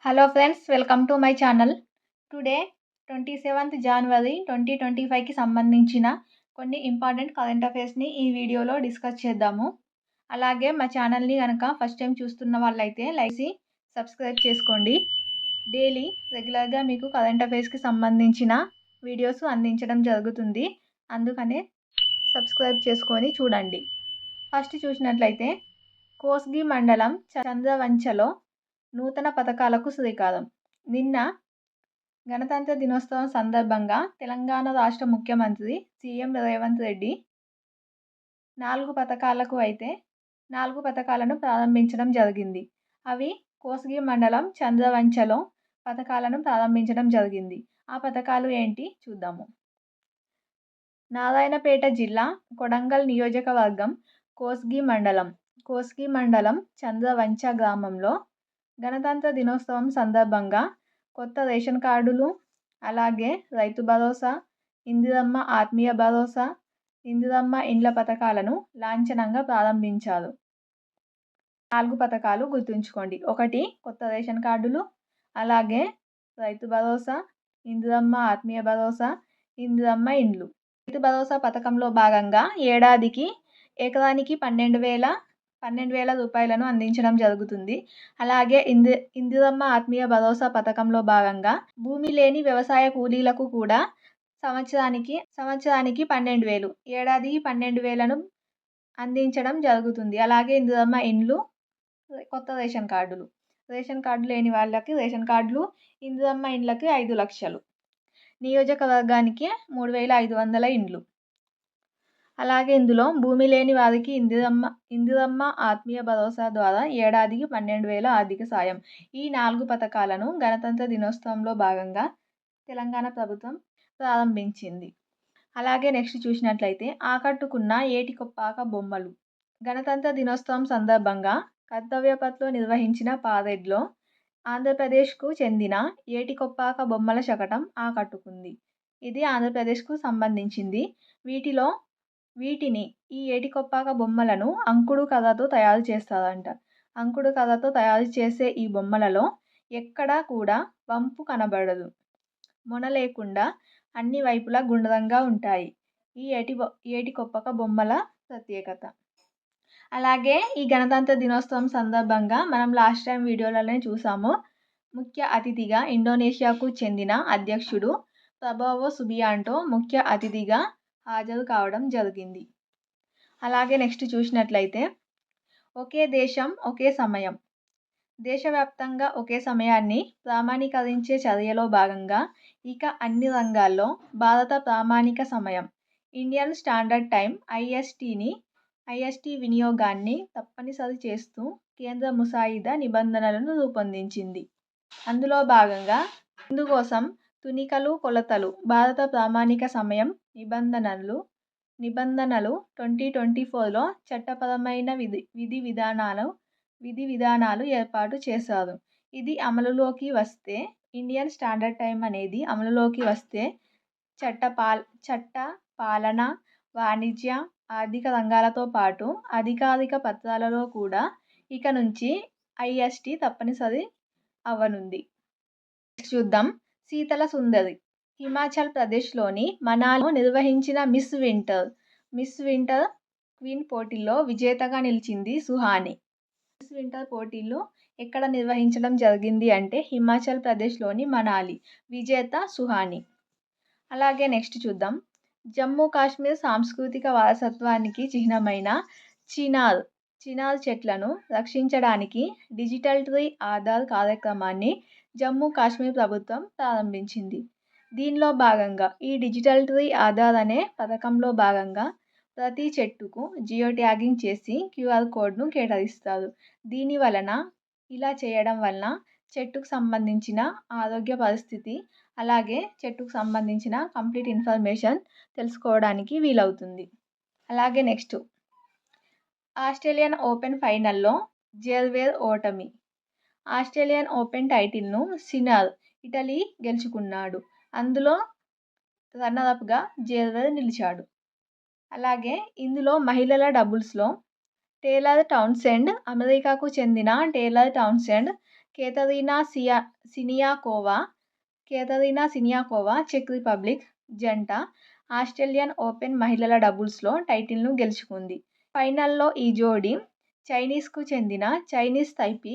Hello friends, welcome to my channel. Today 27th January 2025కి సంబంధించిన కొన్ని important current అఫైర్స్ని ఈ వీడియోలో డిస్కస్ చేద్దాము. అలాగే మా ఛానల్ని కనుక ఫస్ట్ టైం చూస్తున్న వాళ్ళైతే లైక్ చేసి సబ్స్క్రైబ్ చేసుకోండి. డైలీ రెగ్యులర్గా మీకు కరెంట్ అఫైర్స్కి సంబంధించిన వీడియోస్ అందించడం జరుగుతుంది. అందుకనే సబ్స్క్రైబ్ చేసుకొని చూడండి. ఫస్ట్ చూసినట్లయితే కోస్గి మండలం చంద్రవంచలో నూతన పథకాలకు శ్రీకారం. నిన్న గణతంత్ర దినోత్సవం సందర్భంగా తెలంగాణ రాష్ట్ర ముఖ్యమంత్రి సీఎం రేవంత్ రెడ్డి 4 పథకాలను ప్రారంభించడం జరిగింది. అవి కోస్గి మండలం చంద్రవంచలో పథకాలను ప్రారంభించడం జరిగింది. ఆ పథకాలు ఏంటి చూద్దాము. నారాయణపేట జిల్లా కొడంగల్ నియోజకవర్గం కోస్గి మండలం చంద్రవంచ గ్రామంలో గణతంత్ర దినోత్సవం సందర్భంగా కొత్త రేషన్ కార్డులు, అలాగే రైతు భరోసా, ఇందిరమ్మ ఆత్మీయ భరోసా, ఇందిరమ్మ ఇండ్ల పథకాలను లాంఛనంగా ప్రారంభించారు. 4 పథకాలు గుర్తుంచుకోండి. 1 కొత్త రేషన్ కార్డులు, అలాగే రైతు భరోసా, ఇందిరమ్మ ఆత్మీయ భరోసా, ఇందిరమ్మ ఇండ్లు. రైతు భరోసా పథకంలో భాగంగా ఏడాదికి ఎకరానికి 12,000 రూపాయలను అందించడం జరుగుతుంది. అలాగే ఇందిరమ్మ ఆత్మీయ భరోసా పథకంలో భాగంగా భూమి లేని వ్యవసాయ కూలీలకు కూడా సంవత్సరానికి 12,000, ఏడాదికి 12,000ను అందించడం జరుగుతుంది. అలాగే ఇందిరమ్మ ఇండ్లు, కొత్త రేషన్ కార్డు లేని వాళ్ళకి రేషన్ కార్డులు, ఇందిరమ్మ ఇండ్లకి 5 లక్షలు, నియోజకవర్గానికి 3,500 ఇండ్లు. అలాగే ఇందులో భూమి లేని వారికి ఇందిరమ్మ ఆత్మీయ భరోసా ద్వారా ఏడాదికి 12,000 ఆర్థిక సాయం. ఈ 4 పథకాలను గణతంత్ర దినోత్సవంలో భాగంగా తెలంగాణ ప్రభుత్వం ప్రారంభించింది. అలాగే నెక్స్ట్ చూసినట్లయితే ఆకట్టుకున్న ఏటికొప్పాక బొమ్మలు. గణతంత్ర దినోత్సవం సందర్భంగా కర్తవ్యపథ్లో నిర్వహించిన పారేడ్లో ఆంధ్రప్రదేశ్కు చెందిన ఏటికొప్పాక బొమ్మల శకటం ఆకట్టుకుంది. ఇది ఆంధ్రప్రదేశ్కు సంబంధించింది. వీటిని ఈ ఏటికొప్పాక బొమ్మలను అంకుడు కథతో తయారు చేస్తారంట. అంకుడు కథతో తయారు చేసే ఈ బొమ్మలలో ఎక్కడా కూడా వంపు కనబడదు. మొన లేకుండా అన్ని వైపులా గుండ్రంగా ఉంటాయి. ఈ ఏటికొప్పాక బొమ్మల ప్రత్యేకత. అలాగే ఈ గణతంత్ర దినోత్సవం సందర్భంగా మనం లాస్ట్ టైం వీడియోలనే చూసాము. ముఖ్య అతిథిగా ఇండోనేషియాకు చెందిన అధ్యక్షుడు ప్రబోవో సుబియాంటో ముఖ్య అతిథిగా హాజరు కావడం జరిగింది. అలాగే నెక్స్ట్ చూసినట్లయితే ఒకే దేశం ఒకే సమయం. దేశవ్యాప్తంగా ఒకే సమయాన్ని ప్రామాణీకరించే చర్యలో భాగంగా ఇక అన్ని రంగాల్లో భారత ప్రామాణిక సమయం ఇండియన్ స్టాండర్డ్ టైం ఐఎస్టీ వినియోగాన్ని తప్పనిసరి చేస్తూ కేంద్ర ముసాయిదా నిబంధనలను రూపొందించింది. అందులో భాగంగా ఇందుకోసం తునికలు, కొలతలు, భారత ప్రామాణిక సమయం నిబంధనలు 2024లో చట్టపరమైన విధి విధానాలు ఏర్పాటు చేశారు. ఇది అమలులోకి వస్తే ఇండియన్ స్టాండర్డ్ టైం అనేది అమలులోకి వస్తే చట్ట పాలన, వాణిజ్య, ఆర్థిక రంగాలతో పాటు అధికారిక పత్రాలలో కూడా ఇక నుంచి ఐఎస్టీ తప్పనిసరి అవ్వనుంది. చూద్దాం. శీతల సుందరి. హిమాచల్ ప్రదేశ్లోని మనాలిలో నిర్వహించిన మిస్ వింటర్ క్వీన్ పోటీల్లో విజేతగా నిలిచింది సుహాని. మిస్ వింటర్ పోటీలు ఎక్కడ నిర్వహించడం జరిగింది అంటే హిమాచల్ ప్రదేశ్లోని మనాలి. విజేత సుహాని. అలాగే నెక్స్ట్ చూద్దాం. జమ్మూ కాశ్మీర్ సాంస్కృతిక వారసత్వానికి చిహ్నమైన చినార్ చెట్లను రక్షించడానికి డిజిటల్ ట్రీ ఆధార్ కార్యక్రమాన్ని జమ్మూ కాశ్మీర్ ప్రభుత్వం ప్రారంభించింది. దీనిలో భాగంగా ఈ డిజిటల్ ట్రీ ఆధార్ అనే పథకంలో భాగంగా ప్రతి చెట్టుకు జియో ట్యాగింగ్ చేసి QR కోడ్ను కేటాయిస్తారు. ఇలా చేయడం వలన చెట్టుకు సంబంధించిన ఆరోగ్య పరిస్థితి, అలాగే చెట్టుకు సంబంధించిన కంప్లీట్ ఇన్ఫర్మేషన్ తెలుసుకోవడానికి వీలవుతుంది. అలాగే నెక్స్ట్ ఆస్ట్రేలియన్ ఓపెన్ ఫైనల్లో జెర్వేర్ ఓటమి. ఆస్ట్రేలియన్ ఓపెన్ టైటిల్ను సిన్నర్ ఇటలీ గెలుచుకున్నాడు. అందులో రన్నరప్గా జెర్వేర్ నిలిచాడు. అలాగే ఇందులో మహిళల డబుల్స్లో అమెరికాకు చెందిన టేలర్ టౌన్సెండ్ కేతరీనా సినియాకోవా చెక్ రిపబ్లిక్ జంట ఆస్ట్రేలియన్ ఓపెన్ మహిళల డబుల్స్లో టైటిల్ను గెలుచుకుంది. ఫైనల్లో ఈ జోడీ చైనీస్కు చెందిన చైనీస్ తైపీ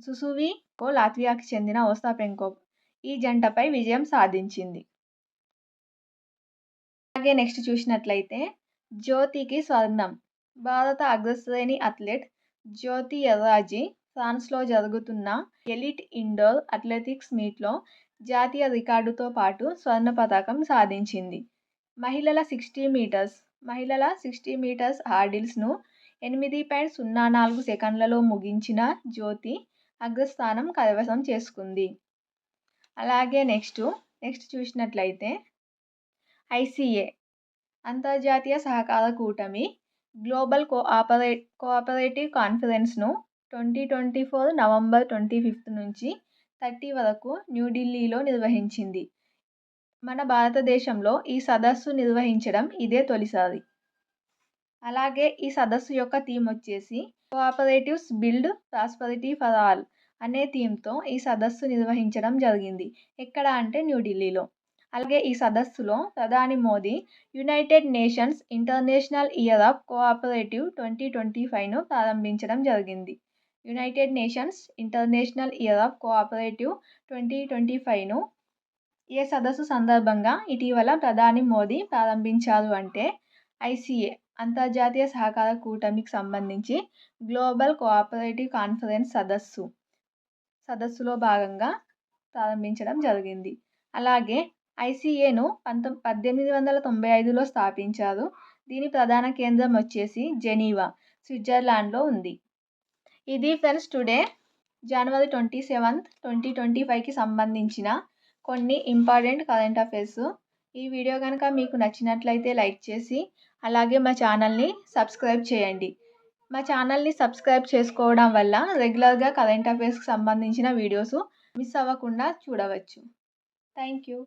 సుసువి లాత్వియాకి చెందిన ఓస్తాపెంకో ఈ జంటపై విజయం సాధించింది. అలాగే నెక్స్ట్ చూసినట్లయితే జ్యోతికి స్వర్ణం. భారత అగ్రశ్రేణి అథ్లెట్ జ్యోతి ఎర్రాజీ ఫ్రాన్స్లో జరుగుతున్న ఎలిట్ ఇండోర్ అథ్లెటిక్స్ మీట్లో జాతీయ రికార్డుతో పాటు స్వర్ణ పతకం సాధించింది. మహిళల 60 మీటర్స్ హార్డిల్స్ను 8.04 సెకన్లలో ముగించిన జ్యోతి అగ్రస్థానం కైవసం చేసుకుంది. అలాగే నెక్స్ట్ చూసినట్లయితే ఐసీఏ అంతర్జాతీయ సహకార కూటమి గ్లోబల్ కోఆపరేటివ్ కాన్ఫరెన్స్ను 2024 నవంబర్ 25 నుంచి 30 వరకు న్యూఢిల్లీలో నిర్వహించింది. మన భారతదేశంలో ఈ సదస్సు నిర్వహించడం ఇదే తొలిసారి. అలాగే ఈ సదస్సు యొక్క థీమ్ వచ్చేసి cooperatives build prosperity for all అనే థీమ్తో ఈ సదస్సు నిర్వహించడం జరిగింది. ఎక్కడ అంటే న్యూఢిల్లీలో. అలాగే ఈ సదస్సులో ప్రధాని Modi United Nations International Year of Cooperative 2025ను ప్రారంభించడం జరిగింది. United Nations International Year of Cooperative 2025ను ఏ సదస్సు సందర్భంగా ఇటీవల ప్రధాని మోదీ ప్రారంభించారు అంటే ఐసీఏ అంతర్జాతీయ సహకార కూటమికి సంబంధించి గ్లోబల్ కోఆపరేటివ్ కాన్ఫరెన్స్ సదస్సులో భాగంగా ప్రారంభించడం జరిగింది. అలాగే ఐసీఏను 1895లో స్థాపించారు. దీని ప్రధాన కేంద్రం వచ్చేసి జెనీవా, స్విట్జర్లాండ్లో ఉంది. ఇది ఫ్రెండ్స్ టుడే జనవరి 27, 2025కి సంబంధించిన కొన్ని ఇంపార్టెంట్ కరెంట్ అఫైర్స్. ఈ వీడియో కనుక మీకు నచ్చినట్లయితే లైక్ చేసి అలాగే మా ఛానల్ని సబ్స్క్రైబ్ చేయండి. మా ఛానల్ని సబ్స్క్రైబ్ చేసుకోవడం వల్ల రెగ్యులర్గా కరెంట్ అఫైర్స్కి సంబంధించిన వీడియోస్ మిస్ అవ్వకుండా చూడవచ్చు. Thank you.